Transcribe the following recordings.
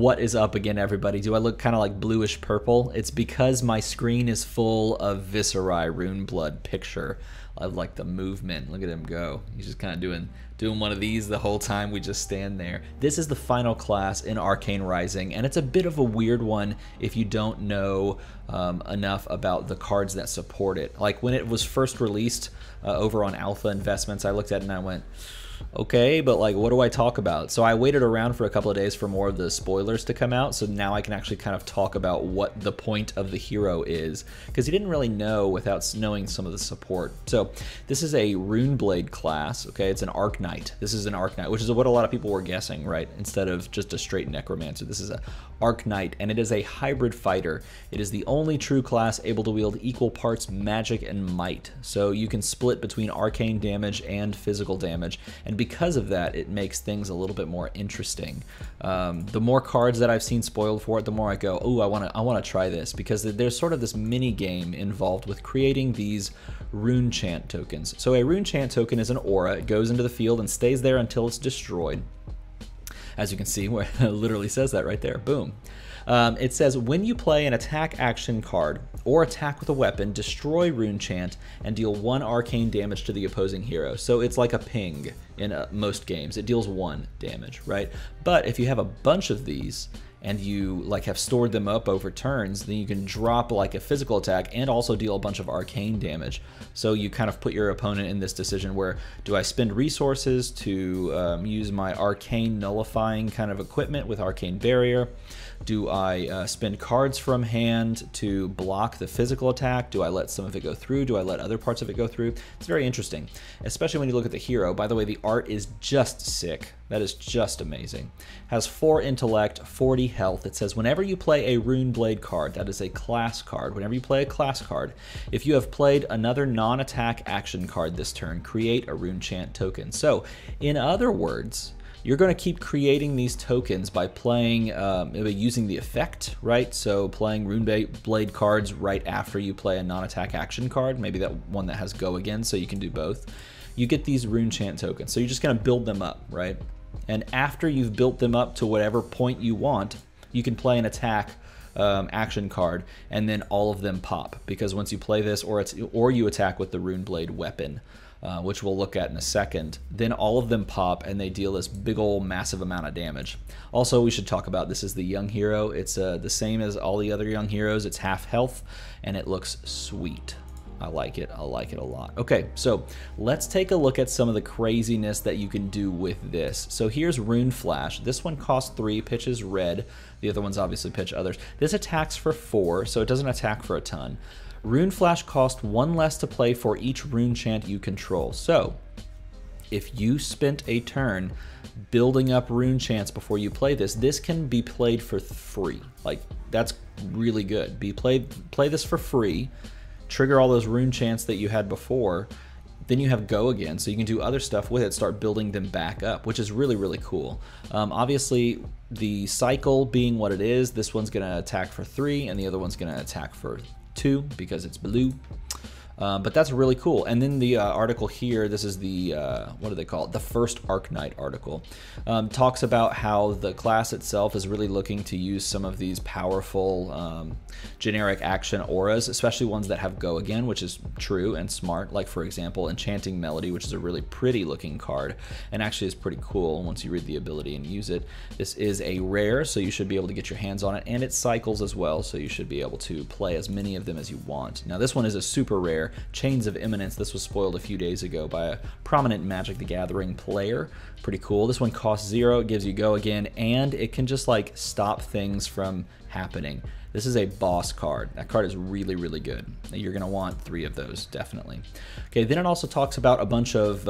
What is up again, everybody? Do I look kind of like bluish purple? It's because my screen is full of Viserai Runeblood picture. I like the movement. Look at him go. He's just kind of doing one of these the whole time we just stand there. This is the final class in Arcane Rising, and it's a bit of a weird one if you don't know enough about the cards that support it. Like when it was first released over on Alpha Investments, I looked at it and I went, okay, but like, what do I talk about? So I waited around for a couple of days for more of the spoilers to come out, so now I can actually kind of talk about what the point of the hero is, because he didn't really know without knowing some of the support. So this is a Runeblade class, okay? It's an Arc Knight. This is an Arc Knight, which is what a lot of people were guessing, right? Instead of just a straight Necromancer. This is a Arc Knight, and it is a hybrid fighter. It is the only true class able to wield equal parts magic and might. So you can split between arcane damage and physical damage, and because of that, it makes things a little bit more interesting. The more cards that I've seen spoiled for it, the more I go, oh, I want to try this, because there's sort of this mini game involved with creating these Rune Chant tokens. So a Rune Chant token is an aura. It goes into the field and stays there until it's destroyed. As you can see, where it literally says that right there. Boom. It says, when you play an attack action card or attack with a weapon, destroy Rune Chant and deal 1 arcane damage to the opposing hero. So it's like a ping in most games. It deals 1 damage, right? But if you have a bunch of these and you like have stored them up over turns, then you can drop like a physical attack and also deal a bunch of arcane damage. So you kind of put your opponent in this decision where, do I spend resources to use my arcane nullifying kind of equipment with Arcane Barrier? Do I spend cards from hand to block the physical attack? Do I let some of it go through? Do I let other parts of it go through? It's very interesting, especially when you look at the hero. By the way, the art is just sick. That is just amazing. Has 4 intellect, 40 health. It says, whenever you play a Runeblade card, that is a class card. Whenever you play a class card, if you have played another non-attack action card this turn, create a Rune Chant token. So, in other words, you're going to keep creating these tokens by playing, using the effect, right? So playing Runeblade cards right after you play a non-attack action card, maybe that one that has go again, so you can do both. You get these Rune Chant tokens. So you're just going to build them up, right? And after you've built them up to whatever point you want, you can play an attack action card, and then all of them pop, because once you play this, or you attack with the Runeblade weapon, which we'll look at in a second, then all of them pop and they deal this big old massive amount of damage. Also, we should talk about, this is the young hero. It's the same as all the other young heroes. It's half health and it looks sweet. I like it. I like it a lot. Okay, so let's take a look at some of the craziness that you can do with this. So here's Rune Flash. This one costs 3, pitches red. The other ones obviously pitch others. This attacks for 4, so it doesn't attack for a ton. Rune Flash costs 1 less to play for each Rune Chant you control. So if you spent a turn building up Rune Chants before you play this, this can be played for free. Like, that's really good. Play this for free. Trigger all those Rune Chants that you had before, then you have go again, so you can do other stuff with it, start building them back up, which is really, really cool. Obviously, the cycle being what it is, this one's going to attack for 3, and the other one's going to attack for 2 because it's blue. But that's really cool. And then the article here, this is the, what do they call it? The first Arc Knight article. Talks about how the class itself is really looking to use some of these powerful generic action auras, especially ones that have go again, which is true and smart. Like, for example, Enchanting Melody, which is a really pretty looking card and actually is pretty cool once you read the ability and use it. This is a rare, so you should be able to get your hands on it, and it cycles as well, so you should be able to play as many of them as you want. Now, this one is a super rare, Chains of Imminence. This was spoiled a few days ago by a prominent Magic the Gathering player. Pretty cool. This one costs 0, it gives you go again, and it can just like stop things from happening. This is a boss card. That card is really, really good. You're going to want 3 of those, definitely. Okay, then it also talks about a bunch of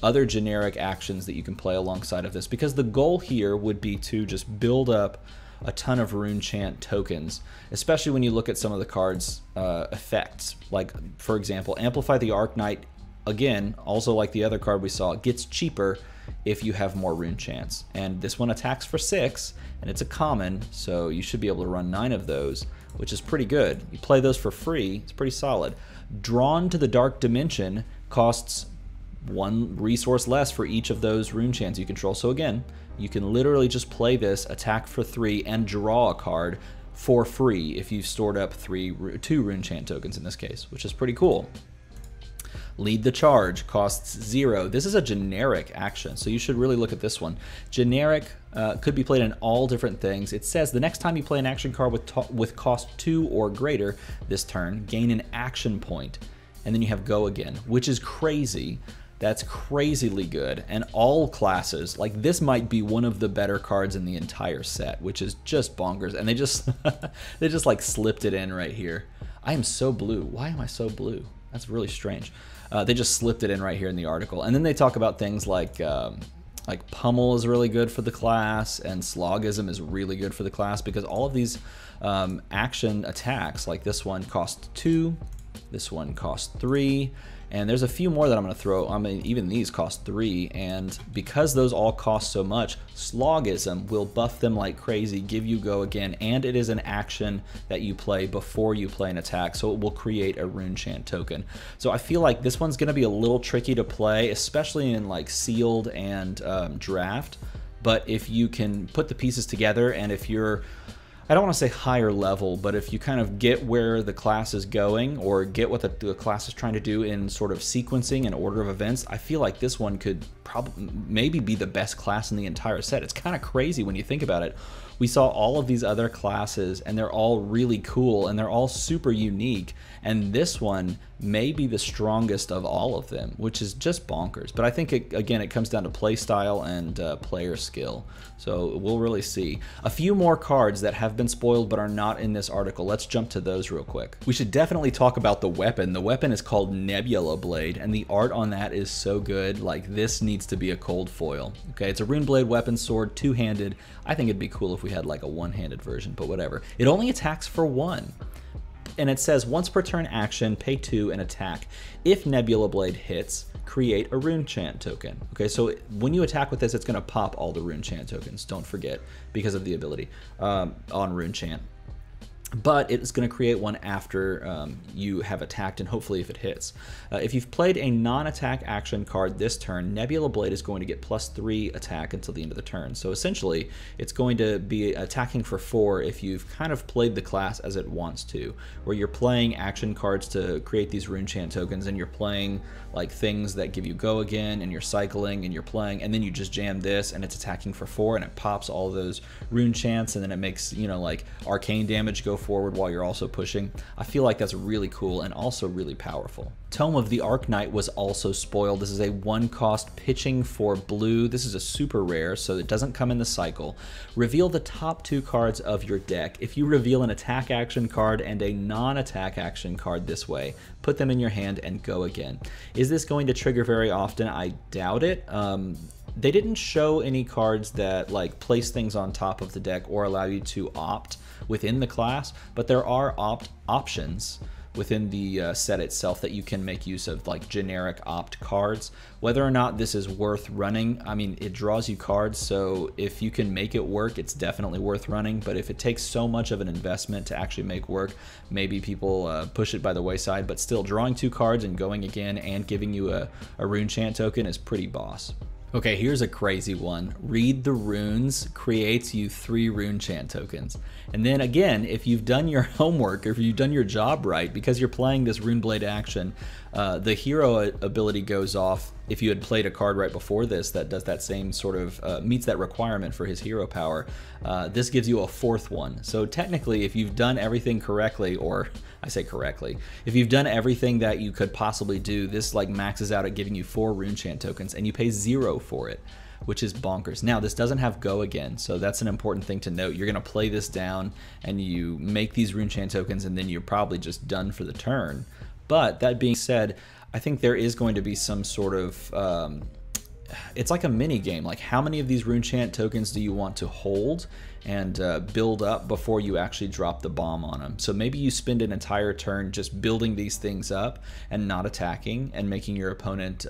other generic actions that you can play alongside of this, because the goal here would be to just build up a ton of Rune Chant tokens, especially when you look at some of the cards' effects. Like, for example, Amplify the Arc Knight, again, also like the other card we saw, gets cheaper if you have more Rune Chants. And this one attacks for 6, and it's a common, so you should be able to run 9 of those, which is pretty good. You play those for free, it's pretty solid. Drawn to the Dark Dimension costs 1 resource less for each of those rune chants you control. So again, you can literally just play this, attack for 3, and draw a card for free if you've stored up 2 rune chant tokens in this case, which is pretty cool. Lead the Charge costs 0. This is a generic action, so you should really look at this one. Generic could be played in all different things. It says the next time you play an action card with cost 2 or greater this turn, gain an action point, and then you have Go Again, which is crazy. That's crazily good, and all classes, like this might be one of the better cards in the entire set, which is just bonkers, and they just they just like slipped it in right here. I am so blue. Why am I so blue? That's really strange. They just slipped it in right here in the article, and then they talk about things like Pummel is really good for the class, and Slogism is really good for the class, because all of these action attacks, like this one cost 2, this one cost 3, and there's a few more that I'm going to throw. I mean, even these cost 3, and because those all cost so much, Slogism will buff them like crazy, give you Go Again, and it is an action that you play before you play an attack, so it will create a rune chant token. So I feel like this one's going to be a little tricky to play, especially in like sealed and draft, but if you can put the pieces together, and if you're, I don't want to say higher level, but if you kind of get where the class is going, or get what the class is trying to do in sort of sequencing and order of events, I feel like this one could probably maybe be the best class in the entire set. It's kind of crazy when you think about it. We saw all of these other classes, and they're all really cool, and they're all super unique, and this one may be the strongest of all of them, which is just bonkers. But I think, again, it comes down to play style and player skill, so we'll really see. A few more cards that have been spoiled but are not in this article. Let's jump to those real quick. We should definitely talk about the weapon. The weapon is called Runeblade, and the art on that is so good. Like, this needs to be a cold foil. Okay, it's a Runeblade weapon sword, 2-handed. I think it'd be cool if we had like a 1-handed version, but whatever. It only attacks for 1. And it says once per turn action, pay 2 and attack. If Runeblade hits, create a rune chant token. Okay, so when you attack with this, it's going to pop all the rune chant tokens. Don't forget, because of the ability on rune chant. But it's going to create one after you have attacked, and hopefully if it hits. If you've played a non-attack action card this turn, Runeblade is going to get +3 attack until the end of the turn. So essentially, it's going to be attacking for 4 if you've kind of played the class as it wants to, where you're playing action cards to create these rune chant tokens, and you're playing like things that give you Go Again, and you're cycling, and you're playing, and then you just jam this, and it's attacking for 4, and it pops all those rune chants, and then it makes, you know, like arcane damage go forward while you're also pushing. I feel like that's really cool and also really powerful. Tome of the Arknight was also spoiled. This is a 1-cost pitching for blue. This is a super rare, so it doesn't come in the cycle. Reveal the top 2 cards of your deck. If you reveal an attack action card and a non-attack action card this way, put them in your hand and Go Again. Is this going to trigger very often? I doubt it. They didn't show any cards that like place things on top of the deck or allow you to opt within the class, but there are options within the set itself that you can make use of, like generic opt cards. Whether or not this is worth running, I mean, it draws you cards, so if you can make it work, it's definitely worth running. But if it takes so much of an investment to actually make work, maybe people push it by the wayside. But still, drawing 2 cards and going again and giving you a rune chant token is pretty boss. Okay, here's a crazy one. Read the Runes creates you 3 rune chant tokens. And then again, if you've done your homework, or if you've done your job right, because you're playing this Runeblade action, the hero ability goes off if you had played a card right before this that does that same sort of, meets that requirement for his hero power. This gives you a 4th one. So technically, if you've done everything correctly, or I say correctly, if you've done everything that you could possibly do, this like maxes out at giving you 4 rune chant tokens, and you pay 0 for it, which is bonkers. Now, this doesn't have Go Again, so that's an important thing to note. You're going to play this down, and you make these rune chant tokens, and then you're probably just done for the turn. But that being said, I think there is going to be some sort of, it's like a mini game. Like, how many of these rune chant tokens do you want to hold and build up before you actually drop the bomb on them? So maybe you spend an entire turn just building these things up and not attacking, and making your opponent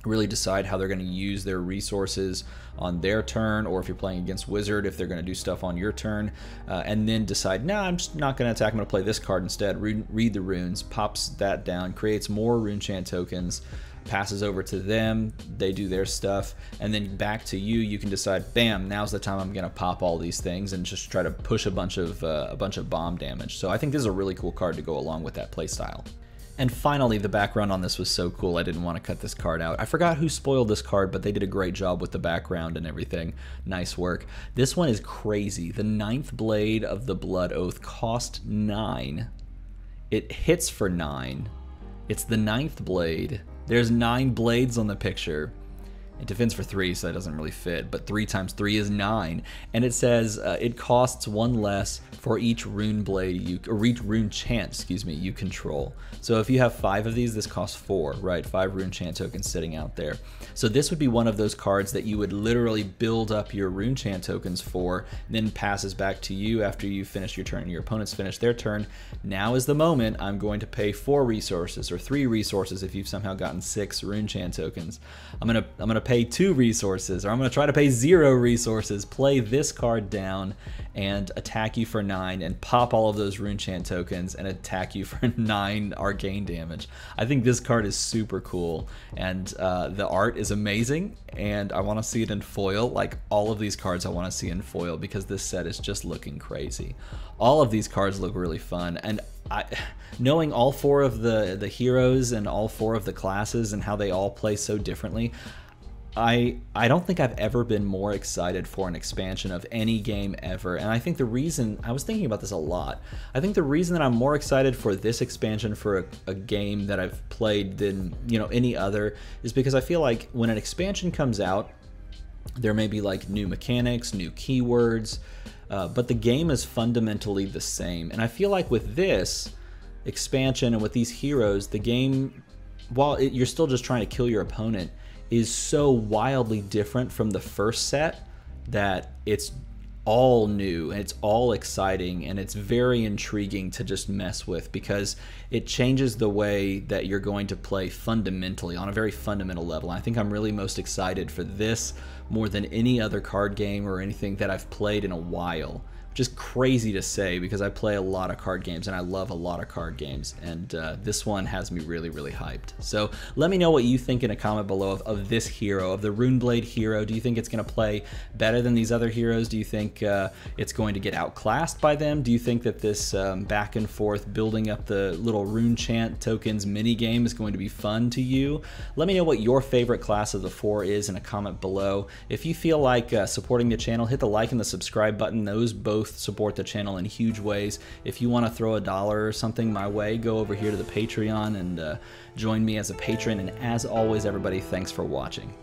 really decide how they're going to use their resources on their turn, or if you're playing against Wizard, if they're going to do stuff on your turn, and then decide, nah, I'm just not going to attack, I'm going to play this card instead. Read the runes, pops that down, creates more Rune Chant tokens, passes over to them, they do their stuff, and then back to you. You can decide, bam, now's the time I'm going to pop all these things and just try to push a bunch of bomb damage. So I think this is a really cool card to go along with that playstyle. And finally, the background on this was so cool, I didn't want to cut this card out. I forgot who spoiled this card, but they did a great job with the background and everything. Nice work. This one is crazy. The 9th Blade of the Blood Oath cost 9. It hits for 9. It's the 9th Blade. There's 9 blades on the picture. It defends for 3, so that doesn't really fit, but 3 times 3 is 9. And it says it costs 1 less for each rune blade or each rune chant, excuse me, you control. So if you have 5 of these, this costs 4, right? 5 rune chant tokens sitting out there. So this would be one of those cards that you would literally build up your rune chant tokens for, then passes back to you after you finish your turn. Your opponents finish their turn. Now is the moment. I'm going to pay 4 resources or 3 resources if you've somehow gotten 6 rune chant tokens. I'm gonna pay 2 resources, or I'm gonna try to pay 0 resources, play this card down and attack you for 9 and pop all of those rune chant tokens and attack you for 9 arcane damage. I think this card is super cool, and the art is amazing, and I want to see it in foil. Like all of these cards I want to see in foil because this set is just looking crazy. All of these cards look really fun, and knowing all 4 of the heroes and all 4 of the classes and how they all play so differently, I don't think I've ever been more excited for an expansion of any game ever. And I think the reason, I was thinking about this a lot, I think the reason that I'm more excited for this expansion for a game that I've played than, you know, any other is because I feel like when an expansion comes out, there may be like new mechanics, new keywords, but the game is fundamentally the same. And I feel like with this expansion and with these heroes, the game, while you're still just trying to kill your opponent, is so wildly different from the first set that it's all new and it's all exciting, and it's very intriguing to just mess with because it changes the way that you're going to play fundamentally on a very fundamental level. I think I'm really most excited for this more than any other card game or anything that I've played in a while. Just crazy to say because I play a lot of card games and I love a lot of card games, and this one has me really, really hyped. So let me know what you think in a comment below of this hero, of the Runeblade hero. Do you think it's going to play better than these other heroes? Do you think it's going to get outclassed by them? Do you think that this back and forth building up the little rune chant tokens mini game is going to be fun to you? Let me know what your favorite class of the 4 is in a comment below. If you feel like supporting the channel, hit the like and the subscribe button. Those both support the channel in huge ways. If you want to throw $1 or something my way, go over here to the Patreon and join me as a patron. And as always, everybody, thanks for watching.